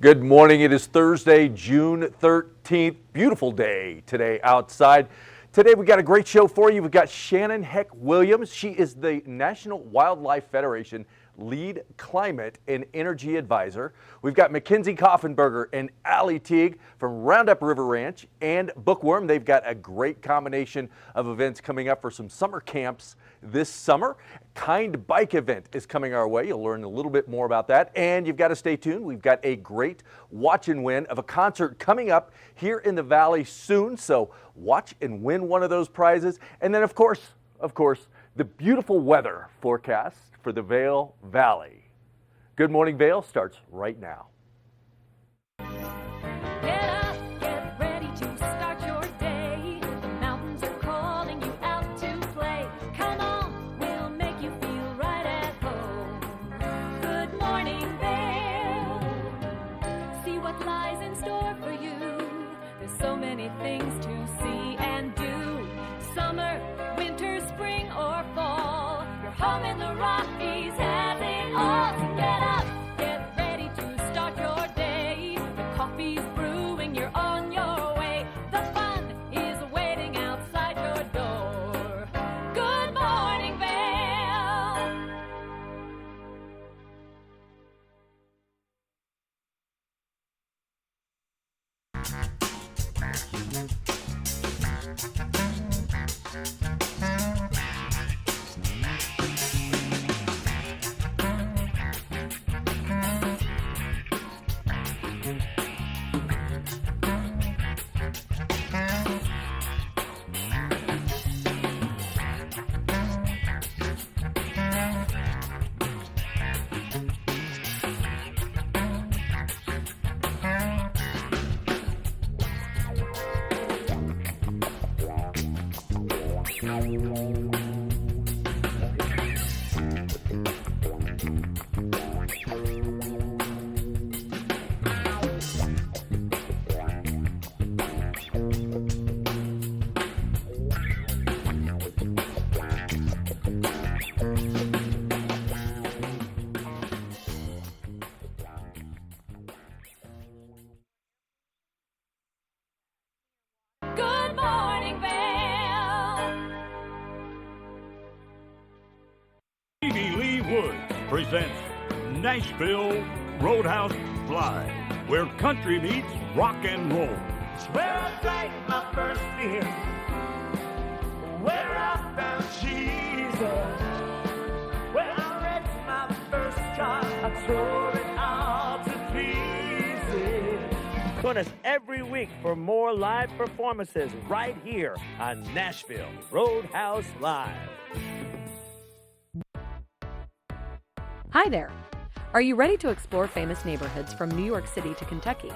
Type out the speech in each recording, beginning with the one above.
Good morning. It is Thursday, June 13th. Beautiful day today outside. Today we got a great show for you. We've got Shannon Heck Williams. She is the National Wildlife Federation Lead Climate and Energy Advisor. We've got Mackenzie Koffenberger and Allie Teague from Roundup River Ranch and Bookworm. They've got a great combination of events coming up for some summer camps this summer. Kind Bike event is coming our way. You'll learn a little bit more about that, and you've got to stay tuned. We've got a great watch and win of a concert coming up here in the Valley soon, so watch and win one of those prizes. And then of course, the beautiful weather forecast for the Vail Valley. Good Morning Vail starts right now. Get up, get ready to start your day. The mountains are calling you out to play. Come on, we'll make you feel right at home. Good morning, Vail. See what lies in store for you. There's so many things to see and do. Summer, winter, spring, or fall. Your home in the Rockies has it all. So get up, get ready to start your day. The coffee's brewing, you're on your way. The fun is waiting outside your door. Good morning, Vail. Good morning, Vail. Stevie Lee Woods presents Nashville Roadhouse Live, where country meets rock and roll. Where I drank my first beer, where I found Jesus, where I wrecked my first car, I tore it all to pieces. Join us every week for more live performances right here on Nashville Roadhouse Live. Hi there. Are you ready to explore famous neighborhoods from New York City to Kentucky?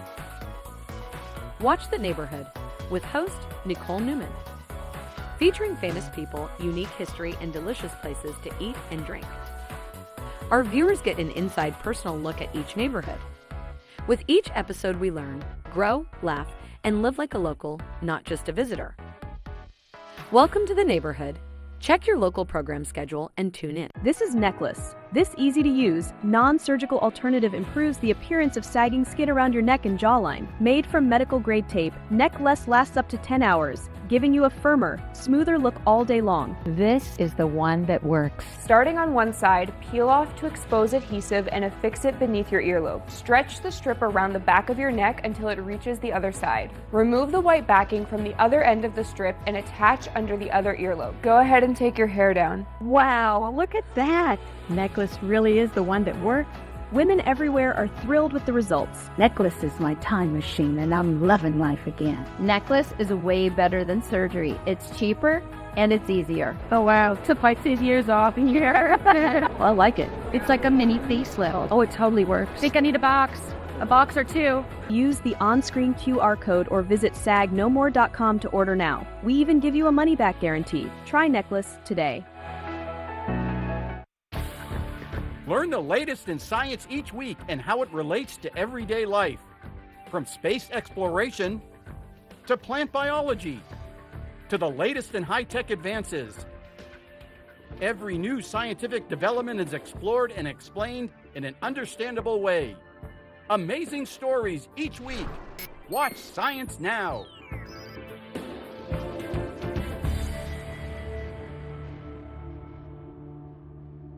Watch The Neighborhood with host Nicole Newman. Featuring famous people, unique history, and delicious places to eat and drink. Our viewers get an inside personal look at each neighborhood. With each episode we learn, grow, laugh, and live like a local, not just a visitor. Welcome to The Neighborhood. Check your local program schedule and tune in. This is Necklace. This easy-to-use, non-surgical alternative improves the appearance of sagging skin around your neck and jawline. Made from medical-grade tape, Necklace lasts up to 10 hours, giving you a firmer, smoother look all day long. This is the one that works. Starting on one side, peel off to expose adhesive and affix it beneath your earlobe. Stretch the strip around the back of your neck until it reaches the other side. Remove the white backing from the other end of the strip and attach under the other earlobe. Go ahead and take your hair down. Wow, look at that. Necklace really is the one that works. Women everywhere are thrilled with the results. Necklace is my time machine and I'm loving life again. Necklace is way better than surgery. It's cheaper and it's easier. Oh wow, to bite these years off here. Well, I like it. It's like a mini facelift. Oh, it totally works. Think I need a box or two. Use the on-screen QR code or visit sagnomore.com to order now. We even give you a money-back guarantee. Try Necklace today. Learn the latest in science each week and how it relates to everyday life. From space exploration to plant biology to the latest in high-tech advances. Every new scientific development is explored and explained in an understandable way. Amazing stories each week. Watch Science Now.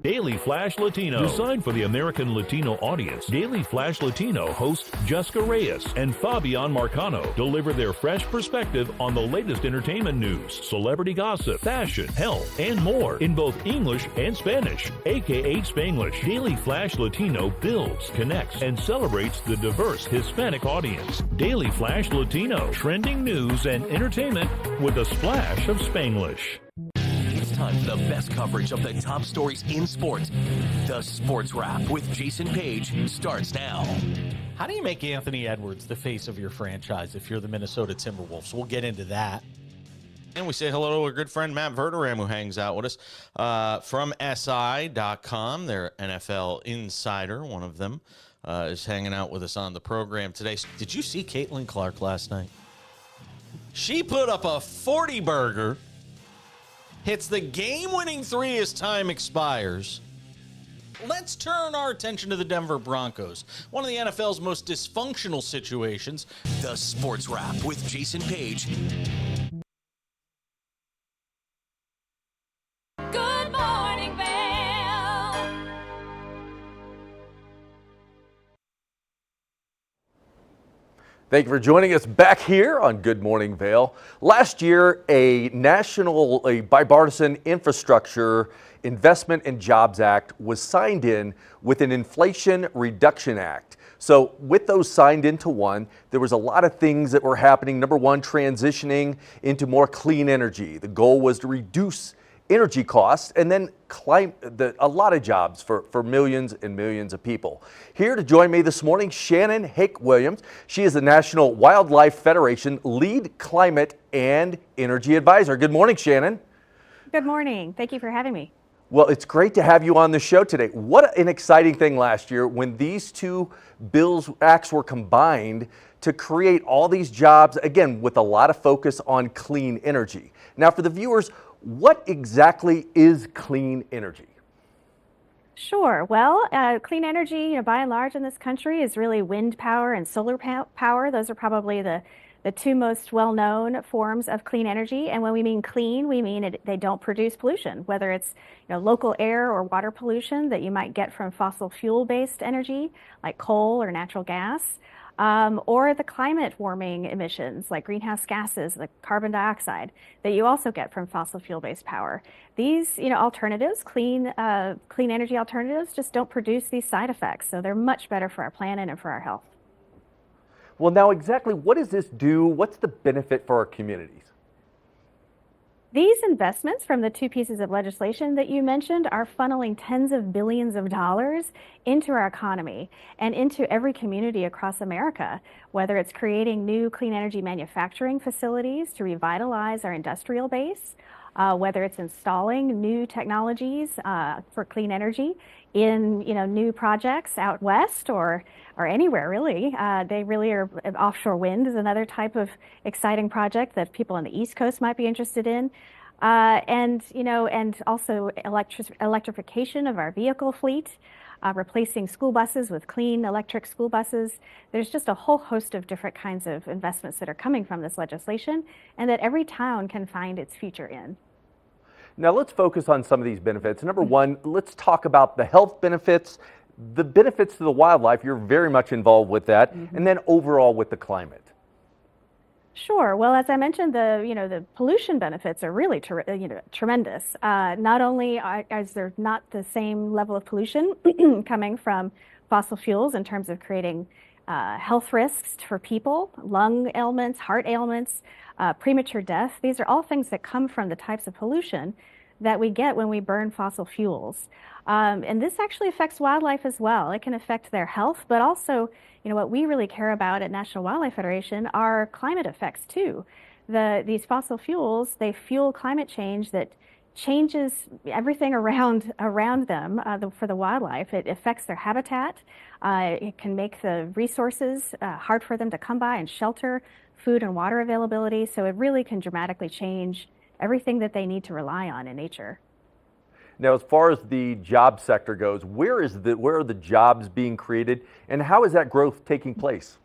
Daily Flash Latino. Designed for the American Latino audience, Daily Flash Latino hosts Jessica Reyes and Fabian Marcano deliver their fresh perspective on the latest entertainment news, celebrity gossip, fashion, health, and more in both English and Spanish, aka Spanglish. Daily Flash Latino builds, connects, and celebrates the diverse Hispanic audience. Daily Flash Latino, trending news and entertainment with a splash of Spanglish. It's time for the best coverage of the top stories in sports. The Sports Wrap with Jason Page starts now. How do you make Anthony Edwards the face of your franchise if you're the Minnesota Timberwolves? We'll get into that. And we say hello to our good friend Matt Verderam, who hangs out with us from SI.com. Their NFL insider, one of them, is hanging out with us on the program today. Did you see Caitlin Clark last night? She put up a 40-burger. Hits the game-winning three as time expires. Let's turn our attention to the Denver Broncos, one of the NFL's most dysfunctional situations. The Sports Wrap with Jason Page. Good morning, Vail. Thank you for joining us back here on Good Morning Vail. Last year, a bipartisan infrastructure investment and jobs act was signed in with an Inflation Reduction Act. So with those signed into one, there was a lot of things that were happening. Number one, transitioning into more clean energy. The goal was to reduce energy costs and then a lot of jobs for millions and millions of people. Here to join me this morning, Shannon Hake-Williams. She is the National Wildlife Federation lead climate and energy advisor. Good morning, Shannon. Good morning. Thank you for having me. Well, it's great to have you on the show today. What an exciting thing last year when these two acts were combined to create all these jobs, again, with a lot of focus on clean energy. Now, for the viewers, what exactly is clean energy? Sure. Well, clean energy, by and large in this country is really wind power and solar power. Those are probably the two most well-known forms of clean energy. And when we mean clean, we mean they don't produce pollution, whether it's local air or water pollution that you might get from fossil fuel-based energy like coal or natural gas. Or the climate warming emissions like greenhouse gases, the carbon dioxide that you also get from fossil fuel-based power. These, alternatives, clean energy alternatives, just don't produce these side effects. So they're much better for our planet and for our health. Well, now exactly what does this do? What's the benefit for our communities? These investments from the two pieces of legislation that you mentioned are funneling tens of billions of dollars into our economy and into every community across America, whether it's creating new clean energy manufacturing facilities to revitalize our industrial base, whether it's installing new technologies for clean energy in new projects out west or anywhere really. They really are. Offshore wind is another type of exciting project that people on the East Coast might be interested in. And also electrification of our vehicle fleet, replacing school buses with clean electric school buses. There's just a whole host of different kinds of investments that are coming from this legislation and that every town can find its future in. Now let's focus on some of these benefits. Number one, let's talk about the health benefits, the benefits to the wildlife. You're very much involved with that, and then overall with the climate. Sure. Well, as I mentioned, the pollution benefits are really tremendous. Not only is there not the same level of pollution coming from fossil fuels in terms of creating health risks for people, lung ailments, heart ailments, premature death. These are all things that come from the types of pollution that we get when we burn fossil fuels. And this actually affects wildlife as well. It can affect their health, but also, what we really care about at National Wildlife Federation are climate effects too. These fossil fuels, they fuel climate change that changes everything around them for the wildlife. It affects their habitat. It can make the resources hard for them to come by and shelter, food and water availability. So it really can dramatically change everything that they need to rely on in nature. Now, as far as the job sector goes, where are the jobs being created, and how is that growth taking place?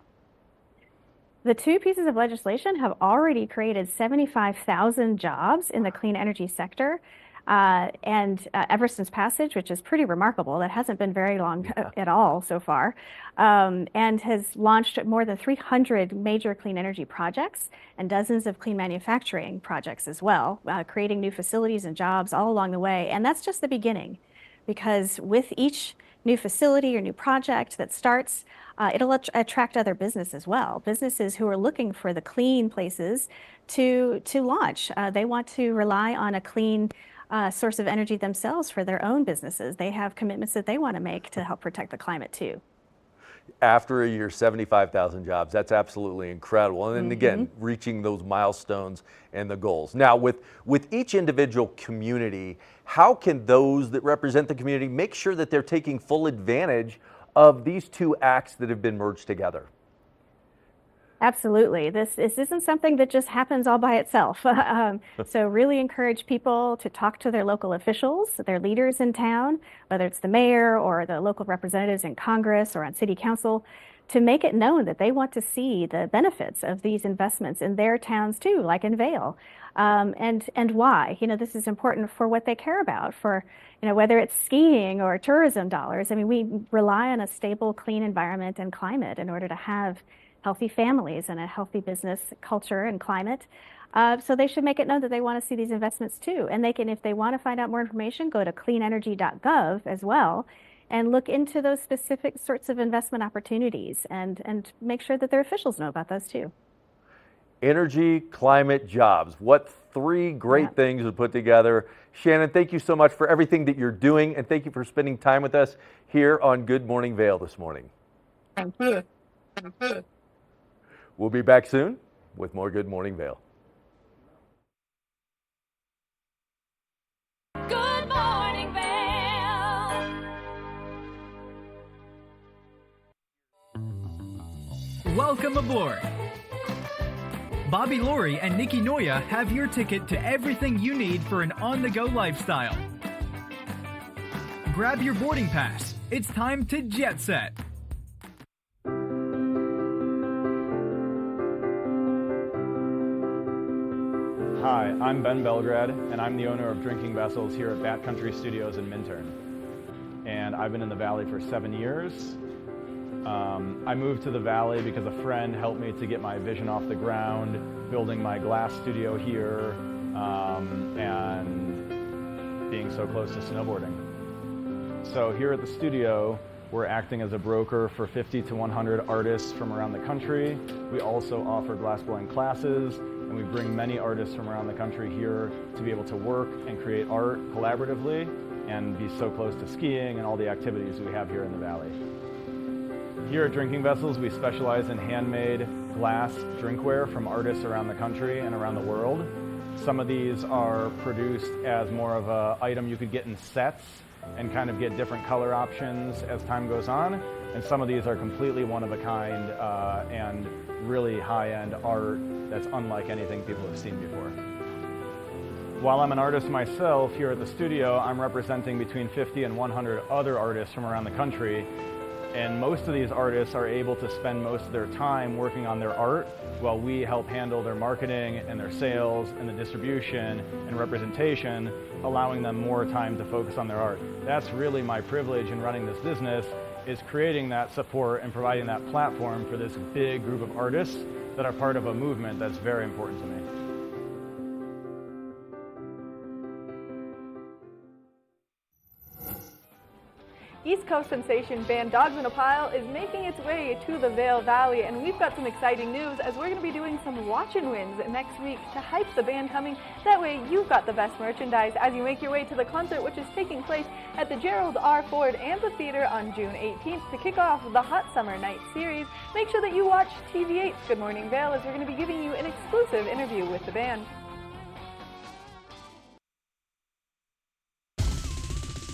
The two pieces of legislation have already created 75,000 jobs in the clean energy sector. Ever since passage, which is pretty remarkable, that hasn't been very long at all so far, and has launched more than 300 major clean energy projects and dozens of clean manufacturing projects as well, creating new facilities and jobs all along the way. And that's just the beginning, because with each new facility or new project that starts, it'll attract other business as well. Businesses who are looking for the clean places to launch. They want to rely on a clean source of energy themselves for their own businesses. They have commitments that they want to make to help protect the climate too. After a year, 75,000 jobs. That's absolutely incredible. And then again, reaching those milestones and the goals. Now, with each individual community, how can those that represent the community make sure that they're taking full advantage of these two acts that have been merged together? Absolutely. This isn't something that just happens all by itself. So really encourage people to talk to their local officials, their leaders in town, whether it's the mayor or the local representatives in Congress or on city council, to make it known that they want to see the benefits of these investments in their towns too, like in Vail, and why. This is important for what they care about, for whether it's skiing or tourism dollars. I mean, we rely on a stable, clean environment and climate in order to have healthy families and a healthy business culture and climate. So they should make it known that they want to see these investments too. And they can, if they want to find out more information, go to cleanenergy.gov as well and look into those specific sorts of investment opportunities and make sure that their officials know about those too. Energy, climate, jobs. What three great things we put together. Shannon, thank you so much for everything that you're doing, and thank you for spending time with us here on Good Morning Vail this morning. Thank you. We'll be back soon with more Good Morning Vail. Good morning, Vail. Welcome aboard. Bobby Laurie and Nikki Noya have your ticket to everything you need for an on-the-go lifestyle. Grab your boarding pass. It's time to jet set. Hi, I'm Ben Belgrad, and I'm the owner of Drinking Vessels here at Bat Country Studios in Minturn. And I've been in the Valley for 7 years. I moved to the Valley because a friend helped me to get my vision off the ground, building my glass studio here, and being so close to snowboarding. So here at the studio, we're acting as a broker for 50 to 100 artists from around the country. We also offer glassblowing classes, and we bring many artists from around the country here to be able to work and create art collaboratively and be so close to skiing and all the activities we have here in the Valley. Here at Drinking Vessels, we specialize in handmade glass drinkware from artists around the country and around the world. Some of these are produced as more of an item you could get in sets and kind of get different color options as time goes on. And some of these are completely one-of-a-kind and really high-end art that's unlike anything people have seen before. While I'm an artist myself, here at the studio, I'm representing between 50 and 100 other artists from around the country. And most of these artists are able to spend most of their time working on their art while we help handle their marketing and their sales and the distribution and representation, allowing them more time to focus on their art. That's really my privilege in running this business, is creating that support and providing that platform for this big group of artists that are part of a movement that's very important to me. East Coast sensation band Dogs in a Pile is making its way to the Vail Valley, and we've got some exciting news as we're going to be doing some watch and wins next week to hype the band coming. That way you've got the best merchandise as you make your way to the concert, which is taking place at the Gerald R. Ford Amphitheater on June 18th to kick off the Hot Summer Night series. Make sure that you watch TV8's Good Morning Vail as we're going to be giving you an exclusive interview with the band.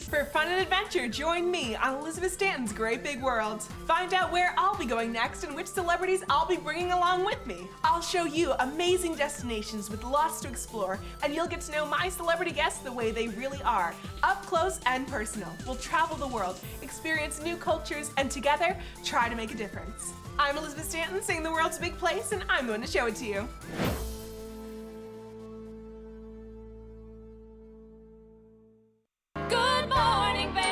For fun and adventure, join me on Elizabeth Stanton's Great Big World. Find out where I'll be going next and which celebrities I'll be bringing along with me. I'll show you amazing destinations with lots to explore, and you'll get to know my celebrity guests the way they really are, up close and personal. We'll travel the world, experience new cultures, and together, try to make a difference. I'm Elizabeth Stanton, saying the world's a big place, and I'm going to show it to you. Good morning, Vail.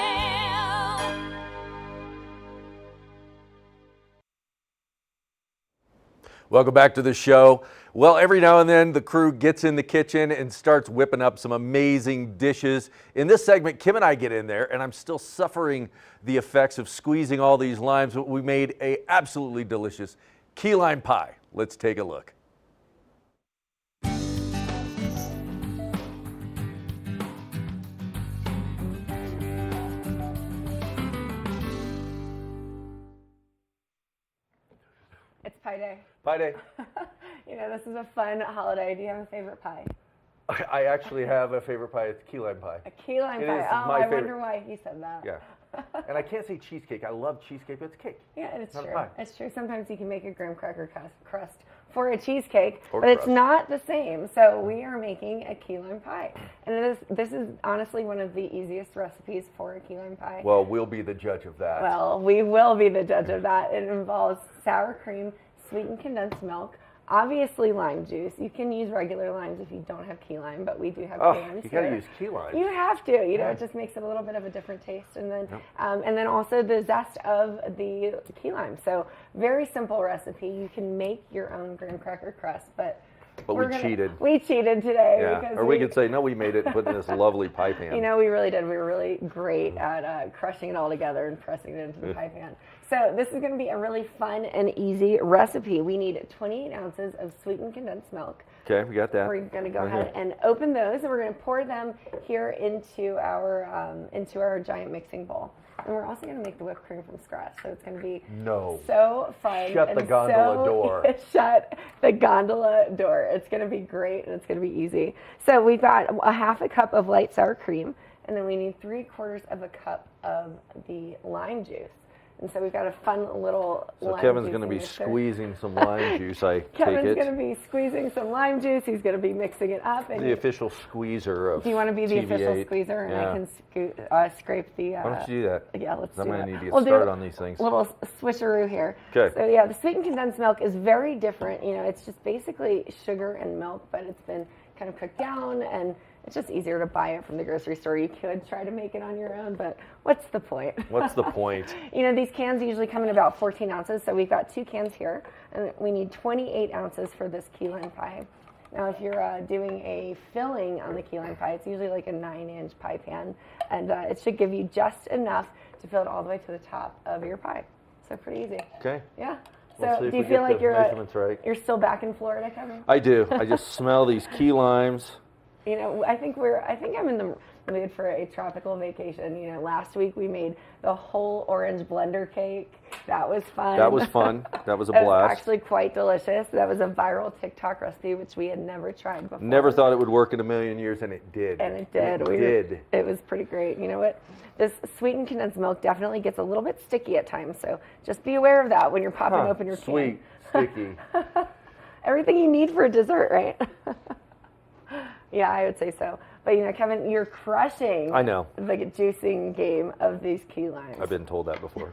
Welcome back to the show. Well, every now and then the crew gets in the kitchen and starts whipping up some amazing dishes. In this segment, Kim and I get in there, and I'm still suffering the effects of squeezing all these limes, but we made a absolutely delicious key lime pie. Let's take a look. It's Pie Day. Pie day. You know, this is a fun holiday. Do you have a favorite pie? I actually have a favorite pie. It's key lime pie. A key lime It pie. is Oh, my I favorite. wonder why he said that. Yeah. And I can't say cheesecake. I love cheesecake, but it's cake. Yeah, it's Not a true. pie. It's true. Sometimes you can make a graham cracker crust for a cheesecake, Or but it's crust. not the same. So we are making a key lime pie, and this is honestly one of the easiest recipes for a key lime pie. Well, we'll be the judge of that. Well, we will be the judge of that. It involves sour cream, sweetened condensed milk, obviously lime juice. You can use regular limes if you don't have key lime, but we do have key limes you gotta here. use key lime. You have to. You know, it just makes it a little bit of a different taste, and then also the zest of the key lime. So very simple recipe. You can make your own graham cracker crust, but we cheated. We cheated today. Yeah. Because Or we could say, no, we made it and put it in this lovely pie pan. You know, we really did. We were really great at crushing it all together and pressing it into the pie pan. So this is going to be a really fun and easy recipe. We need 28 ounces of sweetened condensed milk. Okay, we got that. We're going to go Right ahead here. and open those, and we're going to pour them here into our giant mixing bowl. And we're also going to make the whipped cream from scratch. So it's going to be so fun. Shut the and gondola door. Shut the gondola door. It's going to be great, and it's going to be easy. So we've got a half a cup of light sour cream, and then we need 3/4 of a cup of the lime juice. And so we've got a fun little lime Kevin's juice going to be mixer. squeezing some lime juice, I take Kevin's it. going to be squeezing some lime juice. He's going to be mixing it up. And The official squeezer of do you want to be the official TV8? squeezer, and Yeah. I can scrape the? Why don't you do that? Yeah, let's I'm do gonna that. need to get We'll do started a on these things. Little switcheroo here. Okay. So yeah, the sweetened condensed milk is very different. You know, it's just basically sugar and milk, but it's been kind of cooked down, and it's just easier to buy it from the grocery store. You could try to make it on your own, but what's the point? What's the point? You know, these cans usually come in about 14 ounces, so we've got 2 cans here, and we need 28 ounces for this key lime pie. Now, if you're doing a filling on the key lime pie, it's usually like a 9-inch pie pan, and it should give you just enough to fill it all the way to the top of your pie. So pretty easy. Okay. Yeah. Let's So see if do you we feel get like the you're measurements right. you're still back in Florida, Kevin? I do. I just smell these key limes. You know, I think I'm in the mood for a tropical vacation. You know, last week we made the whole orange blender cake. That was fun. That was fun. That was a It was blast. actually quite delicious. That was a viral TikTok recipe, which we had never tried before. Never thought it would work in a million years, and it did. And it did. It did. It was pretty great. You know what? This sweetened condensed milk definitely gets a little bit sticky at times, so just be aware of that when you're popping open your Sweet, can. sticky. Everything you need for a dessert, right? Yeah, I would say so. But you know, Kevin, you're crushing I know. the juicing game of these key limes. I've been told that before.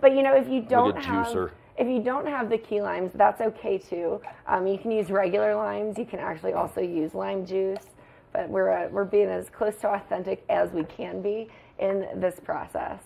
But you know, if you don't a have juicer. if you don't have the key limes, that's okay too. You can use regular limes. You can actually also use lime juice. But we're being as close to authentic as we can be in this process.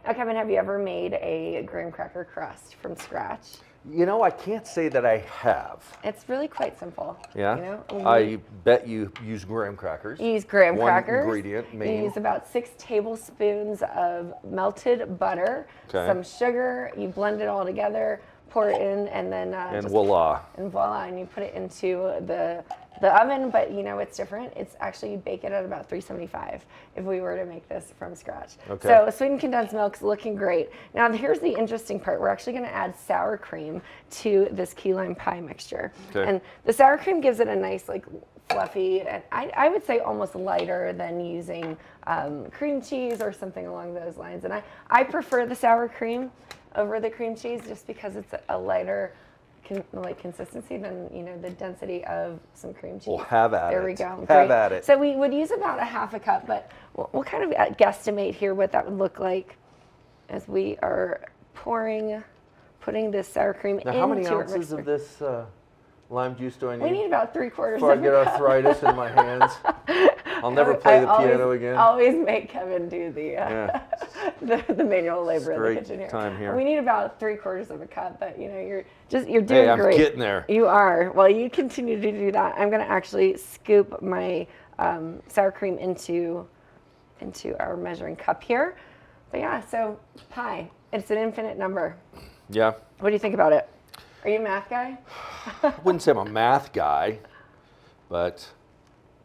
Now, Kevin, have you ever made a graham cracker crust from scratch? You know, I can't say that I have. It's really quite simple. Yeah? You know? I bet you use graham crackers. You use graham One crackers. ingredient, You main. use about 6 tablespoons of melted butter, Okay. some sugar. You blend it all together, pour it in, and then And voila. And voila, and you put it into the oven. But you know it's different. It's actually you bake it at about 375 if we were to make this from scratch. Okay. So sweetened condensed milk's looking great. Now here's the interesting part. We're actually going to add sour cream to this key lime pie mixture. Okay. And the sour cream gives it a nice like fluffy, and I would say almost lighter than using cream cheese or something along those lines. And I prefer the sour cream over the cream cheese just because it's a lighter consistency than the density of some cream cheese. Well, have at it. There we go. Have Great. at it. So we would use about a half a cup, but we'll kind of guesstimate here what that would look like as we are putting this sour cream into Now, how many our ounces mixer. of this lime juice do I need? We need about 3/4 before I of get a cup. arthritis in my hands. I'll never play the piano again. Always make Kevin do the the manual labor in the Great kitchen here. time here. We need about 3/4 of a cup, but you're doing Hey, I'm great. getting there. You are. Well, you continue to do that. I'm going to actually scoop my sour cream into our measuring cup here. But yeah, so pi. It's an infinite number. Yeah. What do you think about it? Are you a math guy? I wouldn't say I'm a math guy, but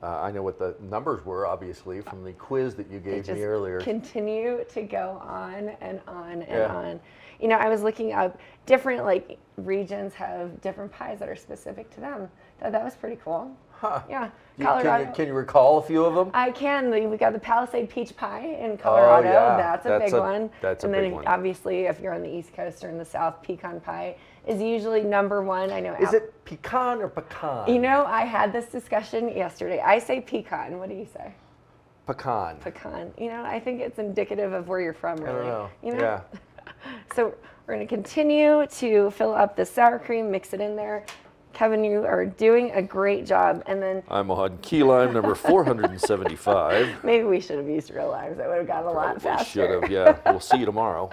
I know what the numbers were, obviously, from the quiz that you gave me earlier. Continue to go on and on and Yeah. on. I was looking up different regions have different pies that are specific to them. That was pretty cool. Huh. Yeah. Colorado. Can you recall a few of them? I can. We got the Palisade peach pie in Colorado. Oh, yeah. That's a big one. That's and a then big one. obviously, if you're on the East Coast or in the South, pecan pie is usually number one. I know. Is it pecan or pecan? I had this discussion yesterday. I say pecan. What do you say? Pecan. Pecan. I think it's indicative of where you're from, really. I don't know. Yeah. So we're going to continue to fill up the sour cream, mix it in there. Kevin, you are doing a great job. And then I'm on key lime number 475. maybe we should have used real limes. That would have gone a lot faster. Should have, yeah. We'll see you tomorrow.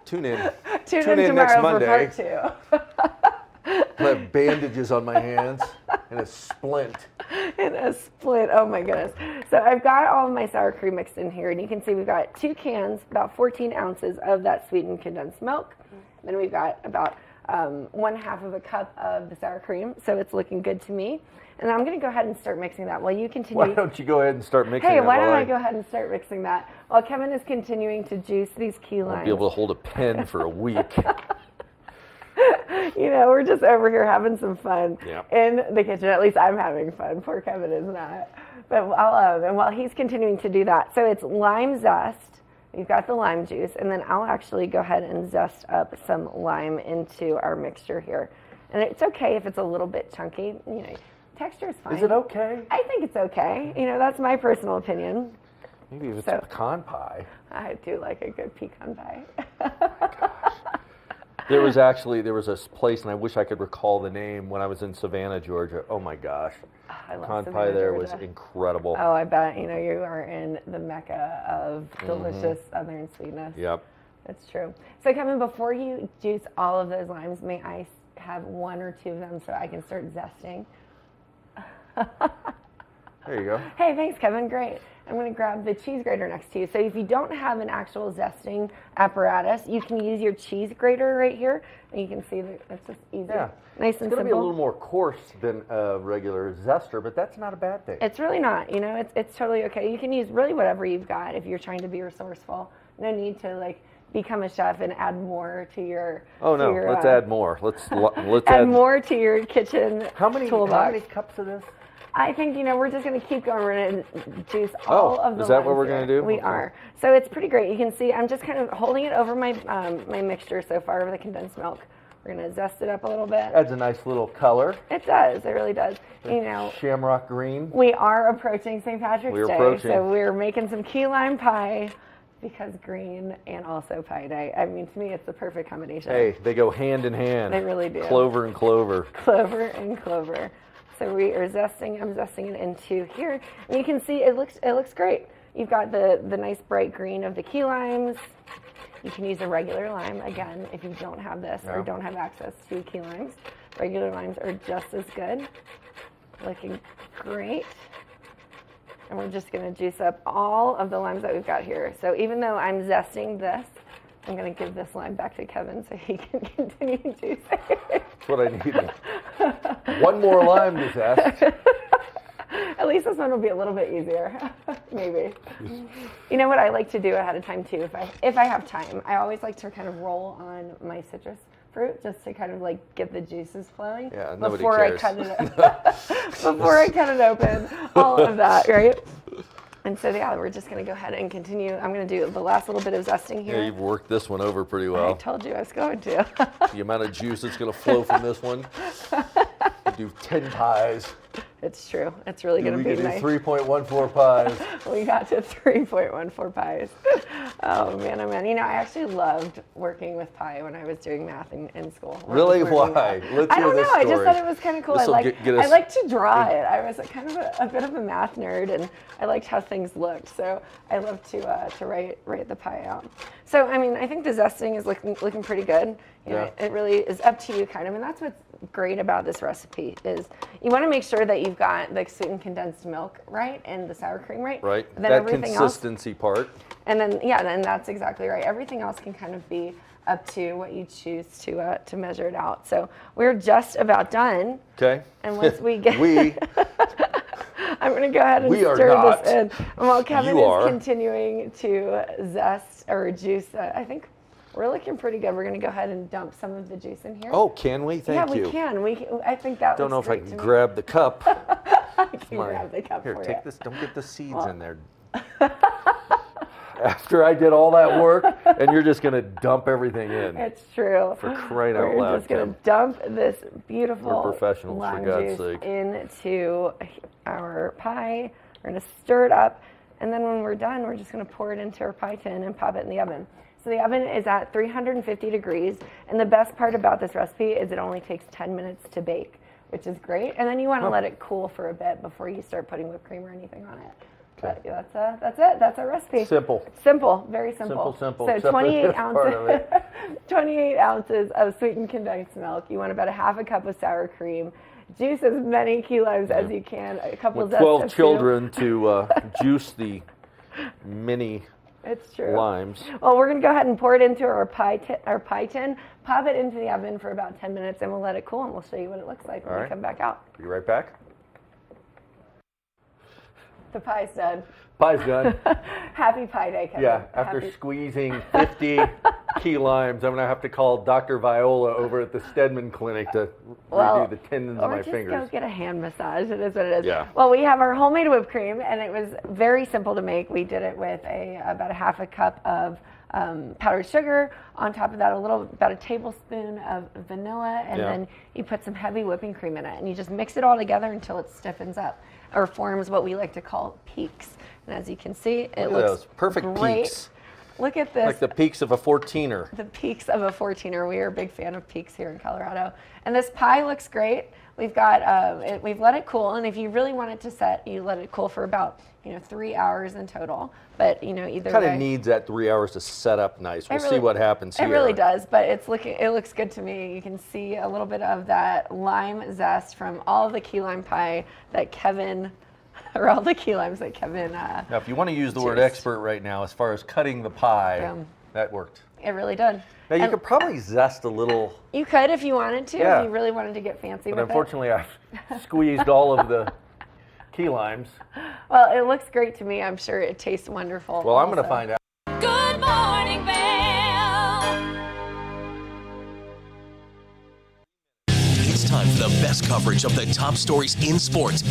Tune in. Tune in next tomorrow Monday. for part 2. I have bandages on my hands and a splint. And a split. Oh my goodness. So I've got all of my sour cream mixed in here, and you can see we've got 2 cans, about 14 ounces of that sweetened condensed milk. Then we've got about 1/2 of a cup of the sour cream. So it's looking good to me. And I'm going to go ahead and start mixing that while you continue. Why don't you go ahead and start mixing Hey, it? why don't I go ahead and start mixing that while Kevin is continuing to juice these key limes. I'll be able to hold a pen for a week. We're just over here having some fun Yep. in the kitchen. At least I'm having fun. Poor Kevin is not. But and while he's continuing to do that, so it's lime zest. You've got the lime juice, and then I'll actually go ahead and zest up some lime into our mixture here. And it's okay if it's a little bit chunky. Texture is fine. Is it okay? I think it's okay. That's my personal opinion. Maybe if it's a pecan pie. I do like a good pecan pie. There was a place, and I wish I could recall the name, when I was in Savannah, Georgia. Oh my gosh. I love Pecan Savannah, pie there Georgia. was incredible. Oh, I bet. You are in the mecca of delicious southern sweetness. Yep. That's true. So, Kevin, before you juice all of those limes, may I have 1 or 2 of them so I can start zesting? There you go. Hey, thanks, Kevin. Great. I'm going to grab the cheese grater next to you. So if you don't have an actual zesting apparatus, you can use your cheese grater right here. And you can see that it's just easy. Yeah. Nice and It's going to be a simple. little more coarse than a regular zester, but that's not a bad thing. It's really not. It's totally okay. You can use really whatever you've got if you're trying to be resourceful. No need to become a chef and add more to your. Oh no, let's add more. Let's add more to your kitchen How many cups of this? I think, we're just going to keep going. We're going to juice all of the is that what limes we're going to here. do? We are. So it's pretty great. You can see I'm just kind of holding it over my my mixture so far with the condensed milk. We're going to zest it up a little bit. Adds a nice little color. It does. It really does. Shamrock green. We are approaching St. Patrick's We're Day. approaching. So we're making some key lime pie because green and also Pie Day. I mean, to me, it's the perfect combination. Hey, they go hand in hand. They really do. Clover and clover. Clover and clover. So we are zesting. I'm zesting it into here, and you can see it looks great. You've got the nice bright green of the key limes. You can use a regular lime again if you don't have this or don't have access to key limes. Regular limes are just as good. Looking great. And we're just going to juice up all of the limes that we've got here. So even though I'm zesting this, I'm going to give this lime back to Kevin so he can continue juicing. That's what I needed. One more lime to zest. At least this one will be a little bit easier, maybe. You know what I like to do ahead of time too, if I have time, I always like to kind of roll on my citrus fruit just to kind of like get the juices flowing. Yeah, nobody before cares. I cut it before I cut it open, all of that, right? And so yeah, we're just gonna go ahead and continue. I'm gonna do the last little bit of zesting here. Yeah, you've worked this one over pretty I well. told you I was going to. The amount of juice that's going to flow from this one. You do 10 pies. It's true. It's really going to be nice. We could do 3.14 pies. We got to 3.14 pies. Oh man, oh man. You know, I actually loved working with pie when I was doing math in school. Really? Why? Let's I hear don't know. this I just story. thought it was kind of cool. This'll I get us- like to draw it. I was kind of a bit of a math nerd, and I liked how things looked. So I love to write the pie out. So I mean, I think the zesting is looking pretty good. You know, it really is up to you, kind of, and that's what's great about this recipe is you want to make sure that you've got the sweetened condensed milk right and the sour cream right. Right. And then That everything consistency part. And then yeah, then that's exactly right. Everything else can kind of be up to what you choose to measure it out. So we're just about done. Okay. And once we get we I'm going to go ahead and We are stir not. this in. And while Kevin You is are. continuing to zest or juice, I think we're looking pretty good. We're going to go ahead and dump some of the juice in here. Oh, can we? Thank you. Yeah, we can. I think that Don't know looks if I great can to me. grab the cup. I can grab the cup Here, for take you. this. Don't get the seeds Well. in there. After I did all that work, and you're just going to dump everything in. It's true. For crying out We're loud, just going Kim. to dump this beautiful We're professionals, for lime God's juice sake. into our pie. We're going to stir it up, and then when we're done, we're just going to pour it into our pie tin and pop it in the oven. So the oven is at 350 degrees, and the best part about this recipe is it only takes 10 minutes to bake, which is great. And then you want to let it cool for a bit before you start putting whipped cream or anything on it. But that's it. That's our recipe. Simple. Simple. Very simple. Simple. So Except for 28 this part of ounces. it. 28 ounces of sweetened condensed milk. You want about a half a cup of sour cream. Juice as many key limes as you can. A couple With zest 12 of children to juice the mini It's true. limes. Well, we're going to go ahead and pour it into our pie tin, pop it into the oven for about 10 minutes, and we'll let it cool, and we'll show you what it looks like when All we right. come back out. Be right back. The pie's done. Pie's done. Happy Pie Day, Kevin. Yeah, after Happy- squeezing 50 key limes, I'm going to have to call Dr. Viola over at the Stedman Clinic to redo the tendons of or my just fingers. go get a hand massage. It is what it is. Yeah. Well, we have our homemade whipped cream, and it was very simple to make. We did it with about a half a cup of powdered sugar. On top of that, about a tablespoon of vanilla, and then you put some heavy whipping cream in it, and you just mix it all together until it stiffens up or forms what we like to call peaks. And as you can see, it Look at looks those perfect great. peaks. Look at this. Like the peaks of a 14er. The peaks of a 14er. We are a big fan of peaks here in Colorado. And this pie looks great. We've got we've let it cool, and if you really want it to set, you let it cool for about 3 hours in total. But either Kind way, of needs that 3 hours to set up nice. We'll see what happens here. It really does, but it looks good to me. You can see a little bit of that lime zest from all of the key lime pie that Kevin, or all the key limes that Kevin. Now, if you want to use the word juiced. expert right now, as far as cutting the pie, that worked. It really did. Now, you And could probably zest a little, you could if you wanted to, Yeah. if you really wanted to get fancy but with unfortunately, I've squeezed all of the key limes. it. Well, it looks great to me. I'm sure it tastes wonderful. Well, I'm going to also. find out. Good morning, Vail. It's time for the best coverage of the top stories in sports.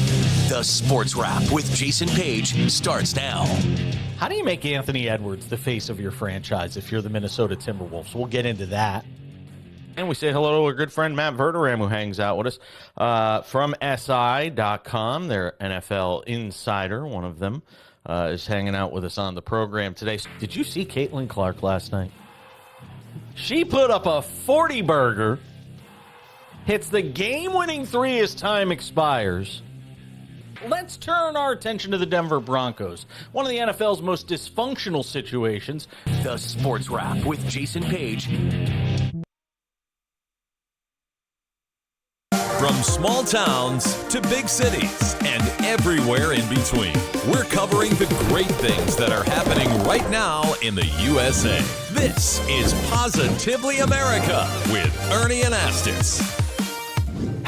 The Sports Wrap with Jason Page starts now. How do you make Anthony Edwards the face of your franchise if you're the Minnesota Timberwolves? We'll get into that. And we say hello to our good friend Matt Verderam, who hangs out with us from SI.com. Their NFL insider, one of them, is hanging out with us on the program today. Did you see Caitlin Clark last night? She put up a 40-burger, hits the game-winning three as time expires. Let's turn our attention to the Denver Broncos, one of the NFL's most dysfunctional situations. The Sports Wrap with Jason Page. From small towns to big cities and everywhere in between, we're covering the great things that are happening right now in the USA. This is Positively America with Ernie Anastas.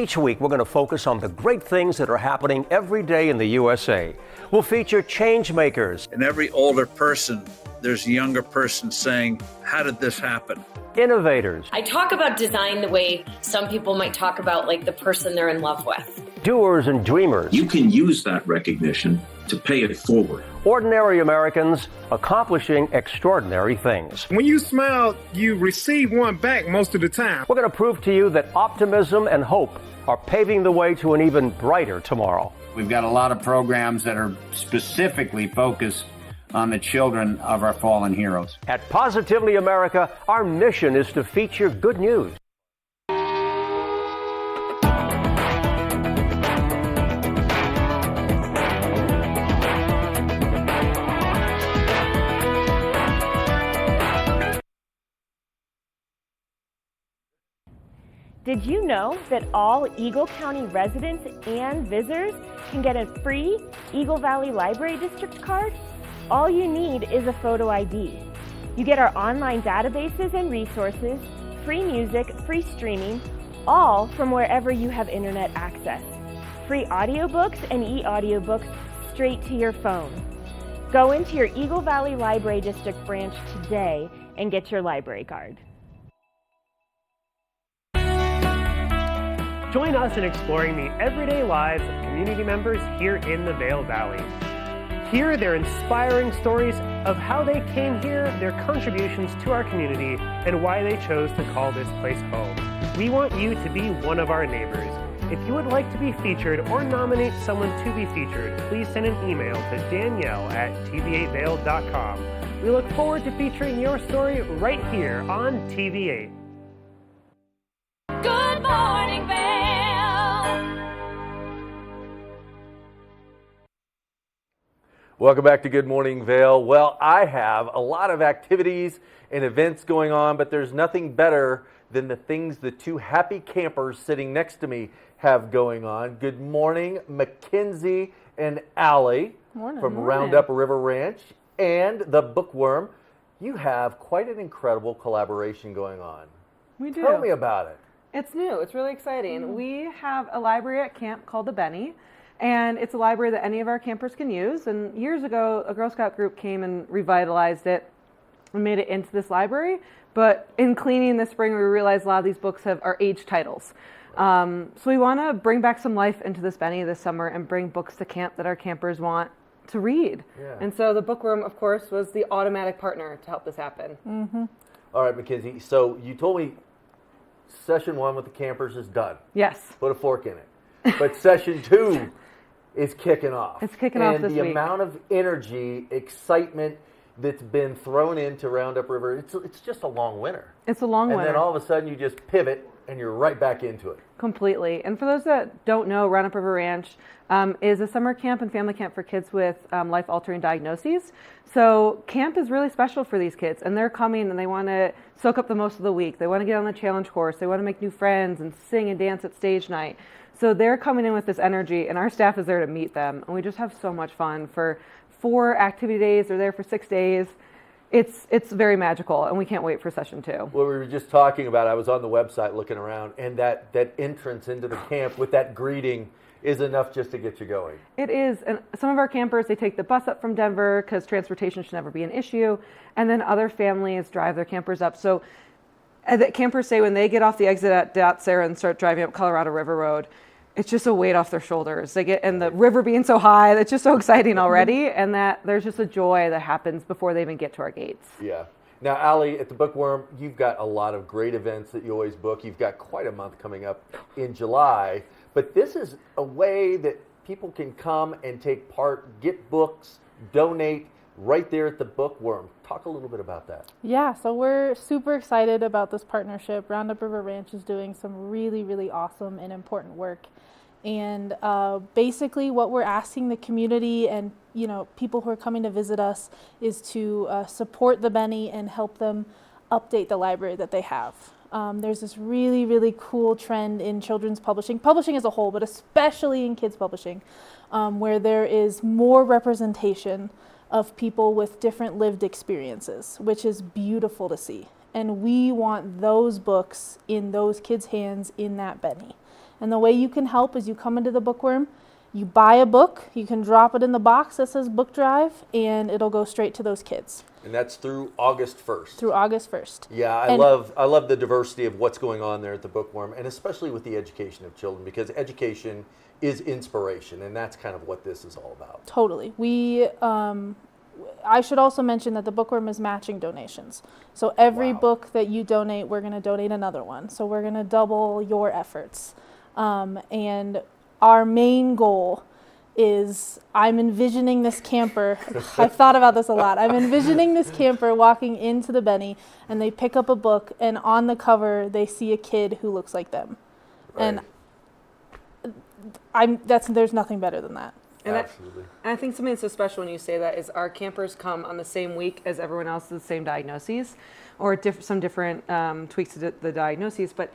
Each week, we're going to focus on the great things that are happening every day in the USA. We'll feature change makers. And every older person there's a younger person saying, how did this happen? Innovators, I talk about design the way some people might talk about like the person they're in love with. doers and dreamers. You can use that recognition to pay it forward. Ordinary Americans accomplishing extraordinary things. When you smile, you receive one back most of the time. We're going to prove to you that optimism and hope are paving the way to an even brighter tomorrow. We've got a lot of programs that are specifically focused on the children of our fallen heroes. At Positively America, our mission is to feature good news. Did you know that all Eagle County residents and visitors can get a free Eagle Valley Library District card? All you need is a photo ID. You get our online databases and resources, free music, free streaming, all from wherever you have internet access. Free audiobooks and e-audiobooks straight to your phone. Go into your Eagle Valley Library District branch today and get your library card. Join us in exploring the everyday lives of community members here in the Vail Valley. Hear their inspiring stories of how they came here, their contributions to our community, and why they chose to call this place home. We want you to be one of our neighbors. If you would like to be featured or nominate someone to be featured, please send an email to danielle@tv8vail.com. We look forward to featuring your story right here on TV8. Good morning, Vail. Welcome back to Good Morning Vail. Well, I have a lot of activities and events going on, but there's nothing better than the things the two happy campers sitting next to me have going on. Good morning, Mackenzie and Allie from Roundup River Ranch and the Bookworm. You have quite an incredible collaboration going on. We do. Tell me about it. It's new. It's really exciting. We have a library at camp called the Benny, and it's a library that any of our campers can use. And years ago, a Girl Scout group came and revitalized it and made it into this library. But in cleaning this spring, we realized a lot of these books are age titles. So we want to bring back some life into this Benny this summer and bring books to camp that our campers want to read. Yeah. And so the Bookworm, of course, was the automatic partner to help this happen. Mm-hmm. All right, Mackenzie. So you told me session 1 with the campers is done. Yes. Put a fork in it. But session 2 is kicking off. It's kicking off this week. And the week. amount of energy, excitement that's been thrown into Roundup River, it's just a long winter. It's a long winter. And then all of a sudden you just pivot and you're right back into it. Completely. And for those that don't know, Roundup River Ranch is a summer camp and family camp for kids with life-altering diagnoses. So camp is really special for these kids, and they're coming and they want to soak up the most of the week. They want to get on the challenge course. They want to make new friends and sing and dance at stage night. So they're coming in with this energy, and our staff is there to meet them. And we just have so much fun. For 4 activity days, they're there for 6 days. It's very magical, and we can't wait for session 2. What we were just talking about, I was on the website looking around, and that entrance into the camp with that greeting is enough just to get you going. It is. And some of our campers, they take the bus up from Denver because transportation should never be an issue. And then other families drive their campers up. So the campers say when they get off the exit at Dot Sarah and start driving up Colorado River Road, it's just a weight off their shoulders. And the river being so high, that's just so exciting already. And that there's just a joy that happens before they even get to our gates. Yeah. Now, Allie, at the Bookworm, you've got a lot of great events that you always book. You've got quite a month coming up in July. But this is a way that people can come and take part, get books, donate right there at the Bookworm. Talk a little bit about that. Yeah, so we're super excited about this partnership. Roundup River Ranch is doing some really, really awesome and important work. And basically what we're asking the community and people who are coming to visit us is to support the Benny and help them update the library that they have. There's this really, really cool trend in children's publishing as a whole, but especially in kids publishing, where there is more representation of people with different lived experiences, which is beautiful to see. And we want those books in those kids' hands in that Benny. And the way you can help is you come into the Bookworm, you buy a book, you can drop it in the box that says book drive, and it'll go straight to those kids. And that's through August 1st. Through August 1st. Yeah, I love the diversity of what's going on there at the Bookworm, and especially with the education of children, because education is inspiration, and that's kind of what this is all about. Totally. I should also mention that the Bookworm is matching donations. So every book that you donate, we're going to donate another one. So we're going to double your efforts. And our main goal is, I'm envisioning this camper. I've thought about this a lot. I'm envisioning this camper walking into the Benny, and they pick up a book, and on the cover they see a kid who looks like them. Right. And there's nothing better than that. And Absolutely. And I think something that's so special when you say that is our campers come on the same week as everyone else with the same diagnoses, or some different tweaks to the diagnoses, but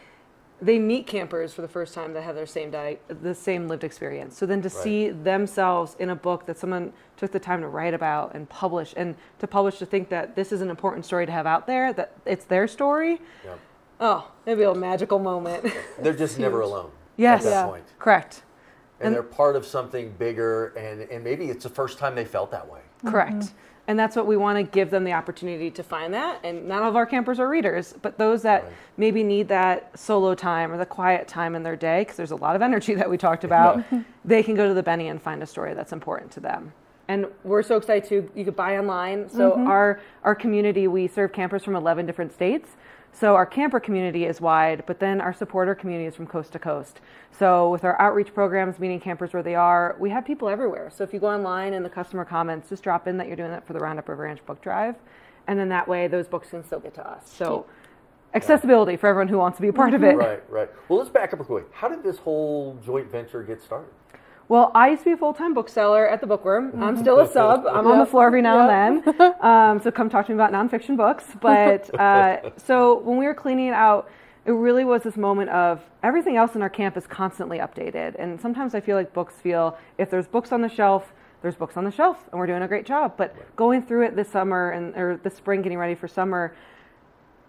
they meet campers for the first time that have the same lived experience. So then to see themselves in a book that someone took the time to write about and publish, to think that this is an important story to have out there, that it's their story. Yep. Oh, maybe a magical moment. They're just never alone. Yes, at that point. Correct. And they're part of something bigger, and maybe it's the first time they felt that way. Correct. And that's what we want to give them the opportunity to find that. And not all of our campers are readers, but those that maybe need that solo time or the quiet time in their day, because there's a lot of energy that we talked about, they can go to the Benny and find a story that's important to them. And we're so excited too. You could buy online. So our community, we serve campers from 11 different states. So our camper community is wide, but then our supporter community is from coast to coast. So with our outreach programs, meeting campers where they are, we have people everywhere. So if you go online and the customer comments, just drop in that you're doing that for the Roundup River Ranch book drive. And then that way those books can still get to us. So accessibility for everyone who wants to be a part of it. Right. Well, let's back up real quick. How did this whole joint venture get started? Well, I used to be a full-time bookseller at the Bookworm. I'm still a sub. I'm on the floor every now and then. So come talk to me about nonfiction books. But so when we were cleaning it out, it really was this moment of everything else in our camp is constantly updated. And sometimes I feel like books feel, if there's books on the shelf, there's books on the shelf, and we're doing a great job. But going through it this summer or this spring, getting ready for summer,